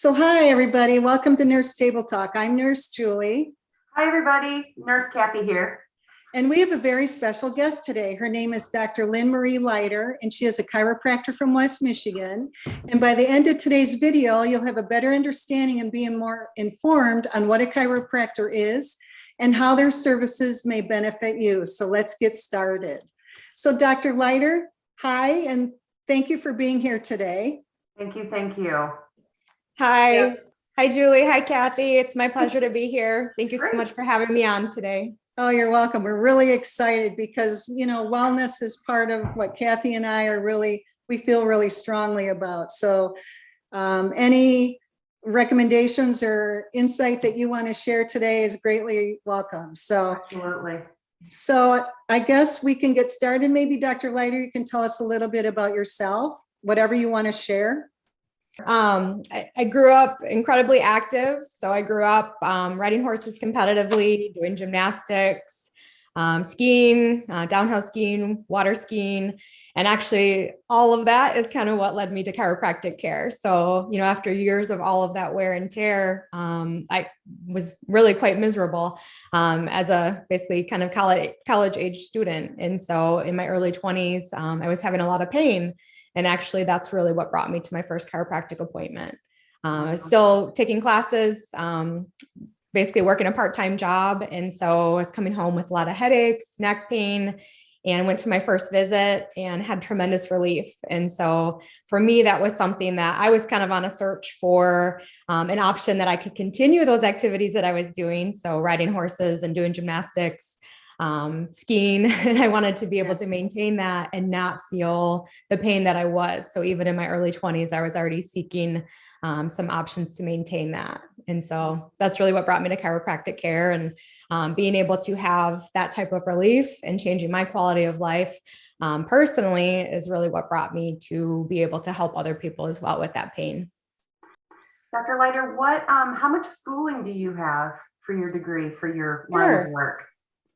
So hi, everybody. Welcome to Nurse Table Talk. I'm Nurse Julie. Hi, everybody. Nurse Kathy here. And we have a very special guest today. Her name is Dr. Lynn Marie Leiter, and she is a chiropractor from West Michigan. And by the end of today's video, you'll have a better understanding and be more informed on what a chiropractor is and how their services may benefit you. So let's get started. So Dr. Leiter, hi, and thank you for being here today. Thank you. Thank you. Hi. Yep. Hi, Julie. Hi, Kathy. It's my pleasure to be here. Thank you so Great. much for having me on today. Oh, you're welcome. We're really excited because, you know, wellness is part of what Kathy and I are we feel really strongly about. So any recommendations or insight that you want to share today is greatly welcome. Absolutely. So I guess we can get started. Maybe Dr. Leiter, you can tell us a little bit about yourself, whatever you want to share. I grew up incredibly active. So I grew up riding horses competitively, doing gymnastics, skiing, downhill skiing, water skiing. And actually all of that is kind of what led me to chiropractic care. So, you know, after years of all of that wear and tear, I was really quite miserable as a basically kind of college age student. And so in my early 20s, I was having a lot of pain. And actually, that's really what brought me to my first chiropractic appointment. I was still taking classes, basically working a part-time job. And so I was coming home with a lot of headaches, neck pain, and went to my first visit and had tremendous relief. And so for me, that was something that I was kind of on a search for an option that I could continue those activities that I was doing. So riding horses and doing gymnastics, skiing, and I wanted to be able to maintain that and not feel the pain that I was. So even in my early 20s, I was already seeking some options to maintain that. And so that's really what brought me to chiropractic care, and being able to have that type of relief and changing my quality of life personally is really what brought me to be able to help other people as well with that pain. Dr. Leiter, how much schooling do you have for your degree, for your line of work?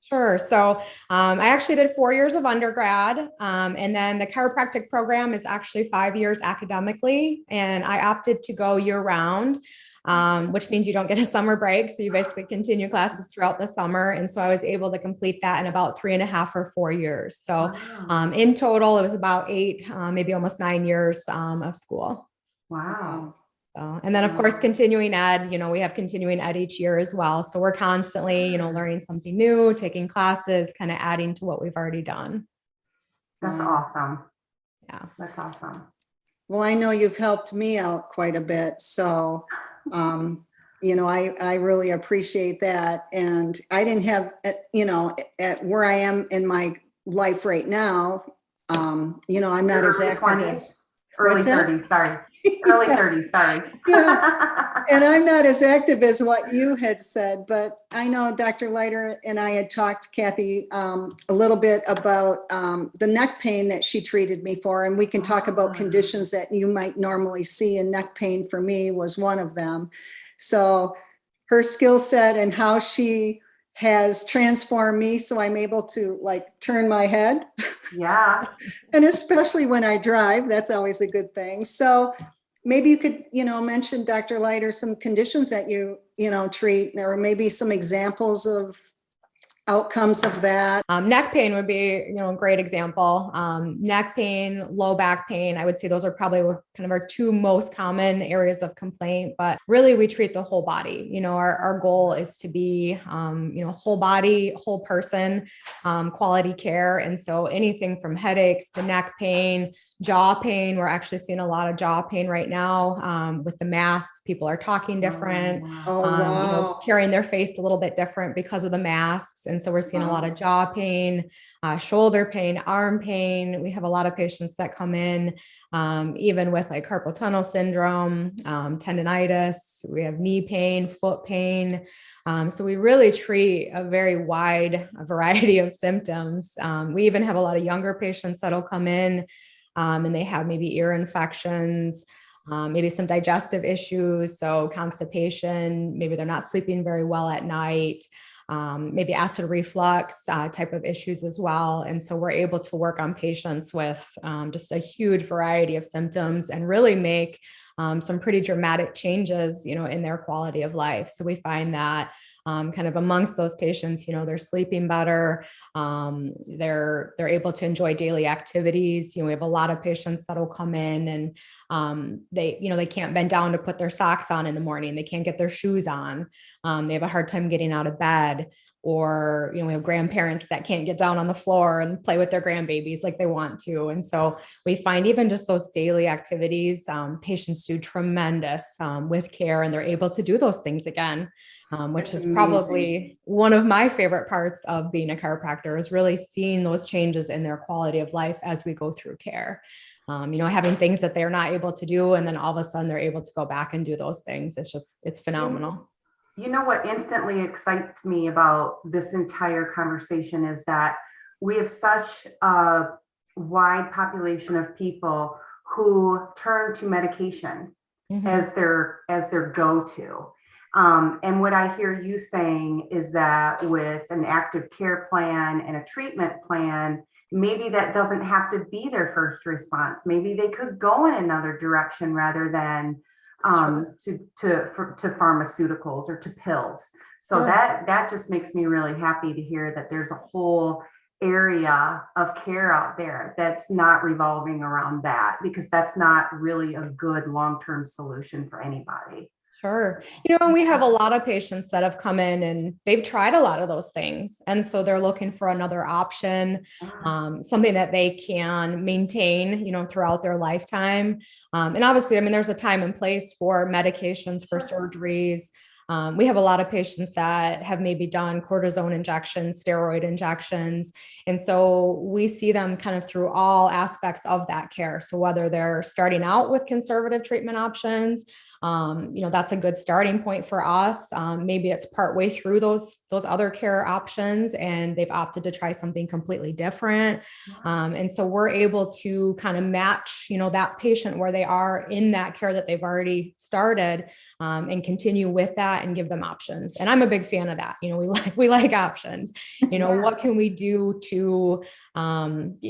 Sure. So I actually did 4 years of undergrad, and then the chiropractic program is actually 5 years academically, and I opted to go year round, which means you don't get a summer break. So you basically continue classes throughout the summer. And so I was able to complete that in about 3.5 or 4 years. So in total, it was about 8, maybe almost 9 years of school. Wow. And then of course, continuing ed, you know, we have continuing ed each year as well. So we're constantly, you know, learning something new, taking classes, kind of adding to what we've already done. That's awesome. Yeah. That's awesome. Well, I know you've helped me out quite a bit. So, you know, I really appreciate that. And I didn't have, you know, at where I am in my life right now, you know, I'm not as active as early 30s, sorry. Early 30s, sorry. Yeah. And I'm not as active as what you had said, but I know Dr. Leiter and I had talked, Kathy, a little bit about the neck pain that she treated me for. And we can talk about conditions that you might normally see, and neck pain for me was one of them. So her skill set and how she has transformed me so I'm able to like turn my head. Yeah. And especially when I drive, that's always a good thing. So maybe you could, you know, mention, Dr. Leiter, some conditions that you know, treat, or maybe some examples of outcomes of that. Neck pain would be, you know, a great example. Neck pain, low back pain, I would say those are probably kind of our two most common areas of complaint, but really we treat the whole body. You know, our goal is to be, you know, whole body, whole person, quality care. And so anything from headaches to neck pain, jaw pain, we're actually seeing a lot of jaw pain right now with the masks. People are talking different, Oh, wow. You know, carrying their face a little bit different because of the masks. And so we're seeing a lot of jaw pain, shoulder pain, arm pain. We have a lot of patients that come in, even with like carpal tunnel syndrome, tendonitis. We have knee pain, foot pain. So we really treat a very wide variety of symptoms. We even have a lot of younger patients that'll come in and they have maybe ear infections, maybe some digestive issues. So constipation, maybe they're not sleeping very well at night. maybe acid reflux type of issues as well. And so we're able to work on patients with just a huge variety of symptoms and really make some pretty dramatic changes, in their quality of life. So we find that kind of amongst those patients, they're sleeping better. They're able to enjoy daily activities. We have a lot of patients that'll come in and they can't bend down to put their socks on in the morning. They can't get their shoes on. They have a hard time getting out of bed. Or, we have grandparents that can't get down on the floor and play with their grandbabies like they want to. And so we find even just those daily activities, patients do tremendous with care, and they're able to do those things again, which That's is amazing. probably one of my favorite parts of being a chiropractor, is really seeing those changes in their quality of life as we go through care. Having things that they're not able to do, and then all of a sudden they're able to go back and do those things. It's phenomenal. You know what instantly excites me about this entire conversation is that we have such a wide population of people who turn to medication as their go-to. And what I hear you saying is that with an active care plan and a treatment plan, maybe that doesn't have to be their first response. Maybe they could go in another direction rather than to pharmaceuticals or to pills. So that just makes me really happy to hear that there's a whole area of care out there that's not revolving around that, because that's not really a good long-term solution for anybody. Sure. And we have a lot of patients that have come in and they've tried a lot of those things. And so they're looking for another option, something that they can maintain, throughout their lifetime. And obviously, there's a time and place for medications, for surgeries. We have a lot of patients that have maybe done cortisone injections, steroid injections. And so we see them kind of through all aspects of that care. So whether they're starting out with conservative treatment options, that's a good starting point for us. Maybe it's partway through those other care options and they've opted to try something completely different. And so we're able to kind of match, that patient where they are in that care that they've already started, and continue with that and give them options. And I'm a big fan of that. We like options. What can we do to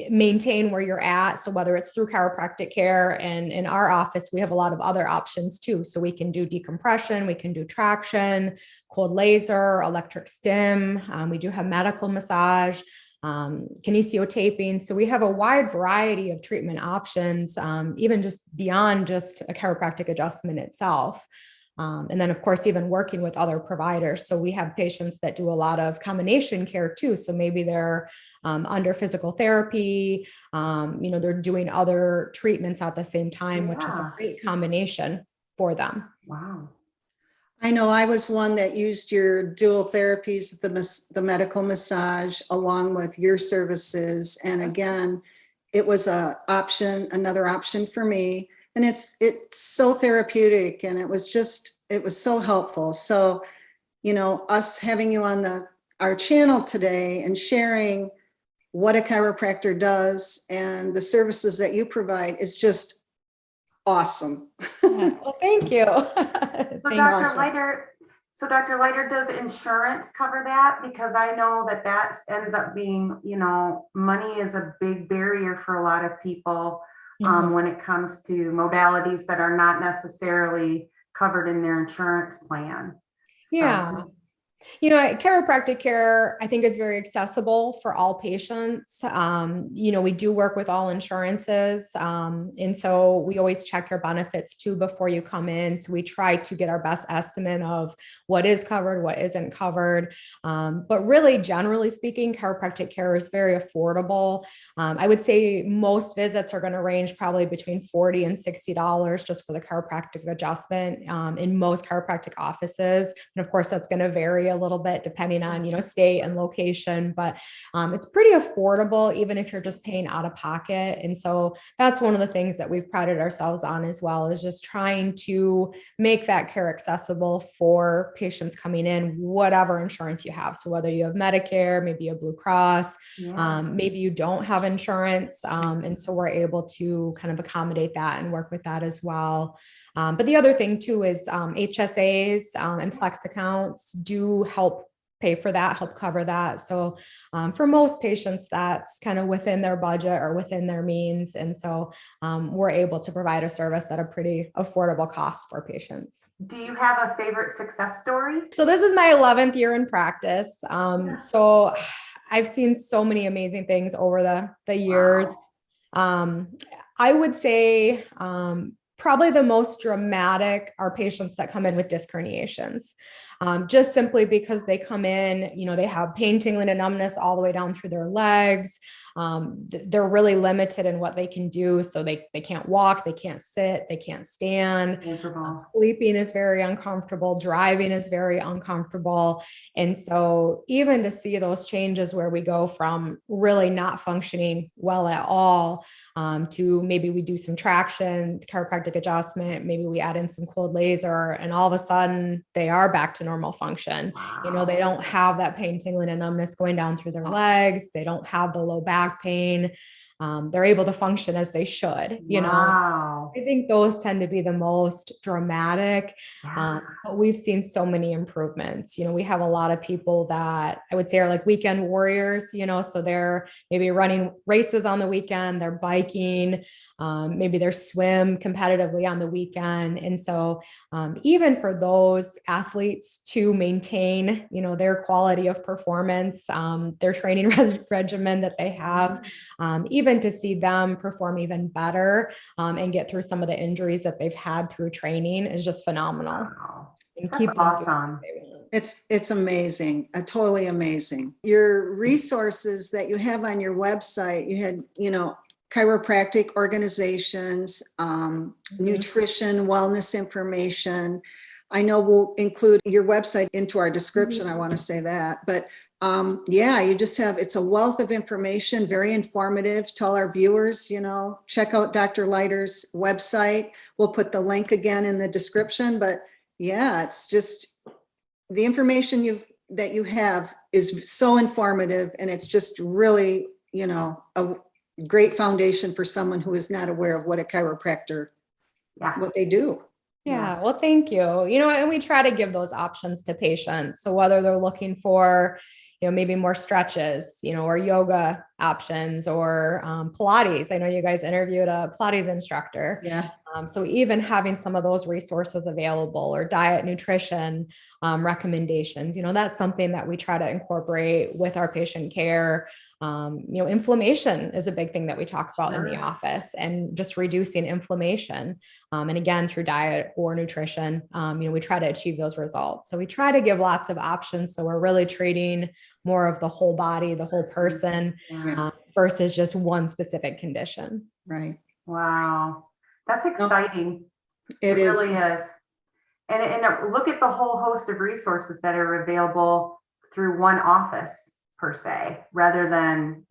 maintain where you're at? So whether it's through chiropractic care, and in our office, we have a lot of other options too. So we can do decompression, we can do traction, cold laser, electric stim. We do have medical massage, kinesiotaping. So we have a wide variety of treatment options, even just beyond just a chiropractic adjustment itself. And then, of course, even working with other providers. So we have patients that do a lot of combination care too. So maybe they're under physical therapy, they're doing other treatments at the same time, which is a great combination for them. Wow. I know I was one that used your dual therapies, the medical massage, along with your services. And again, it was another option for me. And it's so therapeutic, and it was so helpful. So, us having you on our channel today and sharing what a chiropractor does and the services that you provide is just awesome. Well, thank you. So Dr. Leiter, does insurance cover that? Because I know that ends up being, money is a big barrier for a lot of people when it comes to modalities that are not necessarily covered in their insurance plan. Yeah. Chiropractic care, I think, is very accessible for all patients. We do work with all insurances. And so we always check your benefits too before you come in. So we try to get our best estimate of what is covered, what isn't covered. But really, generally speaking, chiropractic care is very affordable. I would say most visits are going to range probably between $40 and $60 just for the chiropractic adjustment in most chiropractic offices. And of course, that's going to vary a little bit depending on, state and location, but it's pretty affordable, even if you're just paying out of pocket. And so that's one of the things that we've prided ourselves on as well, is just trying to make that care accessible for patients coming in, whatever insurance you have. So whether you have Medicare, maybe you have Blue Cross, maybe you don't have insurance. And so we're able to kind of accommodate that and work with that as well. But the other thing too is HSAs and flex accounts do help pay for that, help cover that. So for most patients, that's kind of within their budget or within their means. And so we're able to provide a service at a pretty affordable cost for patients. Do you have a favorite success story? So this is my 11th year in practice. So I've seen so many amazing things over the years. Wow. I would say probably the most dramatic are patients that come in with disc herniations. Just simply because they come in, they have pain, tingling, and numbness all the way down through their legs. They're really limited in what they can do. So they can't walk, they can't sit, they can't stand. Miserable. Sleeping is very uncomfortable. Driving is very uncomfortable. And so even to see those changes where we go from really not functioning well at all to maybe we do some traction, chiropractic adjustment, maybe we add in some cold laser, and all of a sudden they are back to normal function. Wow. They don't have that pain, tingling, and numbness going down through their legs. They don't have the low back pain. They're able to function as they should. Wow. I think those tend to be the most dramatic. Yeah. But we've seen so many improvements. We have a lot of people that I would say are like weekend warriors, so they're maybe running races on the weekend, they're biking, maybe they're swim competitively on the weekend. And so even for those athletes to maintain, their quality of performance, their training regimen that they have, even to see them perform even better and get through some of the injuries that they've had through training is just phenomenal. Wow. And That's keep them doing awesome. what they want. It's amazing, totally amazing. Your resources that you have on your website, you had, chiropractic organizations, nutrition, wellness information. I know we'll include your website into our description. I want to say that, but you just have, it's a wealth of information, very informative. Tell our viewers, check out Dr. Leiter's website. We'll put the link again in the description, but yeah, it's just the information that you have is so informative, and it's just really, a great foundation for someone who is not aware of what a chiropractor, what they do. Yeah. Well, thank you. And we try to give those options to patients. So whether they're looking for, maybe more stretches, or yoga options or Pilates. I know you guys interviewed a Pilates instructor. Yeah. So even having some of those resources available, or diet, nutrition recommendations, that's something that we try to incorporate with our patient care. Inflammation is a big thing that we talk about in the office, and just reducing inflammation. And again, through diet or nutrition, we try to achieve those results. So we try to give lots of options. So we're really treating more of the whole body, the whole person, versus just one specific condition. Right. Wow. That's exciting. It really is. And look at the whole host of resources that are available through one office per se, rather than,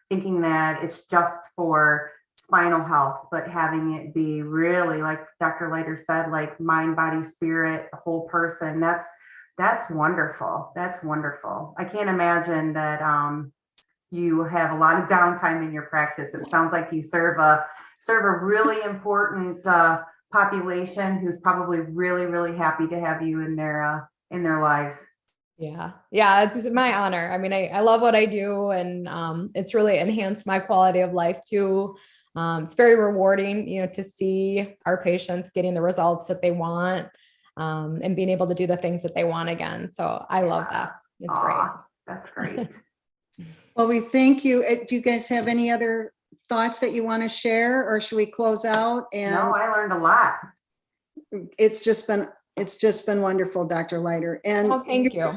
thinking that it's just for spinal health, but having it be really, like Dr. Leiter said, like mind, body, spirit, the whole person. That's wonderful. That's wonderful. I can't imagine that you have a lot of downtime in your practice. It sounds like you serve a really important population who's probably really, really happy to have you in their lives. Yeah. It's my honor. I mean, I love what I do, and it's really enhanced my quality of life too. It's very rewarding, to see our patients getting the results that they want, and being able to do the things that they want again. So I love that. It's great. That's great. Well, we thank you. Do you guys have any other thoughts that you want to share, or should we close out? And no, I learned a lot. It's just been wonderful, Dr. Leiter. And thank you.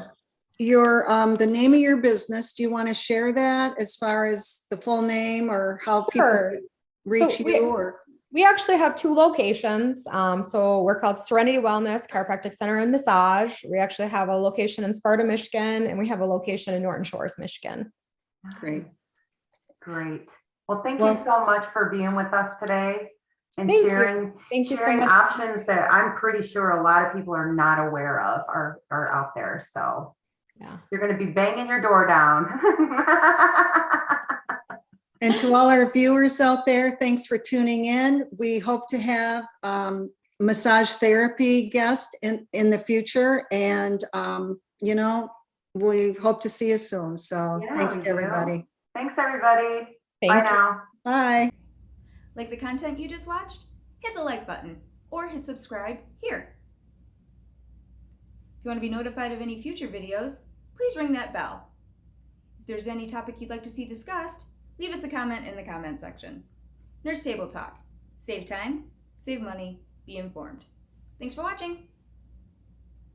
Your the name of your business, do you want to share that as far as the full name, or how people reach you? Or we actually have 2 locations. So we're called Serenity Wellness Chiropractic Center and Massage. We actually have a location in Sparta, Michigan, and we have a location in Norton Shores, Michigan. Great. Well, thank you so much for being with us today and sharing so options that I'm pretty sure a lot of people are not aware of are out there. So you're going to be banging your door down. And to all our viewers out there, thanks for tuning in. We hope to have massage therapy guests in the future. And, we hope to see you soon. So Yeah, thanks we to everybody. do. Thanks, everybody. Thank Bye you. now. Bye. Like the content you just watched? Hit the like button or hit subscribe here. If you want to be notified of any future videos, please ring that bell. If there's any topic you'd like to see discussed, leave us a comment in the comment section. Nurse Table Talk. Save time, save money, be informed. Thanks for watching.